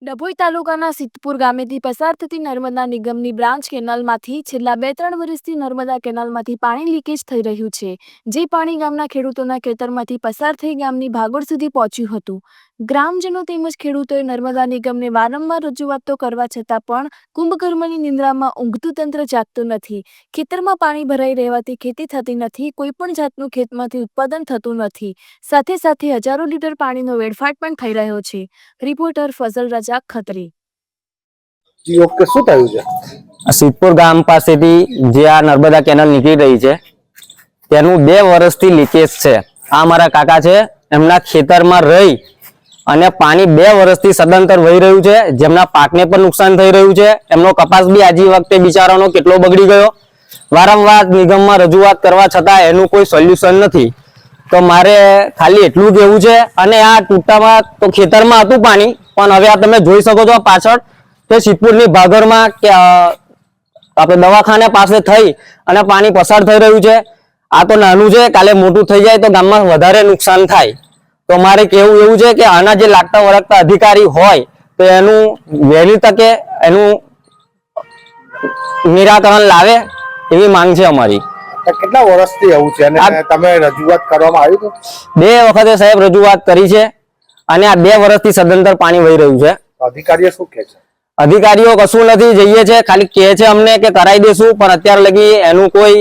ડભોઈ તાલુકાના સિદ્ધપુર ગામેથી પસાર થતી નર્મદા નિગમની બ્રાન્ચ કેનાલમાંથી છેલ્લા 2-3 વર્ષથી નર્મદા કેનાલમાંથી પાણી લીકેજ થઈ રહ્યું છે, જે પાણી ગામના ખેડૂતોના ખેતરમાંથી પસાર થઈ ગામની ભાગોળ સુધી પહોંચ્યું હતું. ગ્રામજનો તેમજ ખેડૂતોએ નર્મદા નિગમને વારંવાર રજૂઆતો કરવા છતાં પણ કુંભકર્ણની નિંદ્રામાં ઊંઘતું તંત્ર જાગતું નથી. ખેતરમાં પાણી ભરાઈ રહેવાથી ખેતી થતી નથી, કોઈપણ જાતનું ખેતમાંથી ઉત્પાદન થતું નથી. સાથે સાથે હજારો લીટર પાણીનો વેડફાટ પણ થઈ રહ્યો છે. રિપોર્ટર ફઝલ રજા ખત્રી. જી ઓકે, શું થયું છે? સિદ્ધપુર ગામ પાસેથી જે આ નર્મદા કેનાલ નીકળી રહી છે તેનું 2 વર્ષથી લીકેજ છે. આ મારા કાકા છે, એમના ખેતરમાં રહી અને પાણી 2 વર્ષથી સદંતર વહી રહ્યું છે, જેમના પાકને પણ નુકસાન થઈ રહ્યું છે. એમનો કપાસ બી આજી વખતે બિચારાનો કેટલો બગડી ગયો. વારંવાર નિગમમાં રજૂઆત કરવા છતાં એનું કોઈ સોલ્યુશન નથી. તો મારે ખાલી એટલું કહેવું છે, અને આ ટૂંકામાં તો ખેતરમાં હતું પાણી, પણ હવે આ તમે જોઈ શકો છો પાછળ તે સિદ્ધપુરની ભાગરમાં કે આપણે દવાખાને પાસે થઈ અને પાણી પસાર થઈ રહ્યું છે. આ તો નાનું છે, કાલે મોટું થઈ જાય તો ગામમાં વધારે નુકસાન થાય. તો મારે કહેવું એવું છે કે આના જે લાગતા વળગતા અધિકારી હોય તો એનું વહેલી તકે એનું નિરાકરણ લાવે એવી માંગ છે અમારી. કેટલા વર્ષથી આવું છે અને તમે રજૂઆત કરવામાં આવી તો? 2 વખતે સાહેબ રજૂઆત કરી છે અને આ 2 વર્ષથી સદંતર પાણી વહી રહ્યું છે. અધિકારીઓ શું કહે છે? અધિકારીઓ કશું નથી, જઈએ છે ખાલી કહે છે અમને કે કરાવી દેશું, પણ અત્યાર લગી એનું કોઈ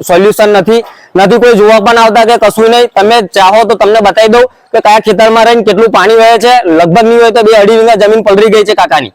સોલ્યુશન નથી. કોઈ જોવા પણ આવતા કે કશું નહીં. તમે ચાહો તો તમને બતાવી દઉં કે કયા ખેતરમાં રહીને કેટલું પાણી વહે છે. લગભગ નહીં હોય તો 2-2.5 વીઘા જમીન પલળી ગઈ છે કાકાની.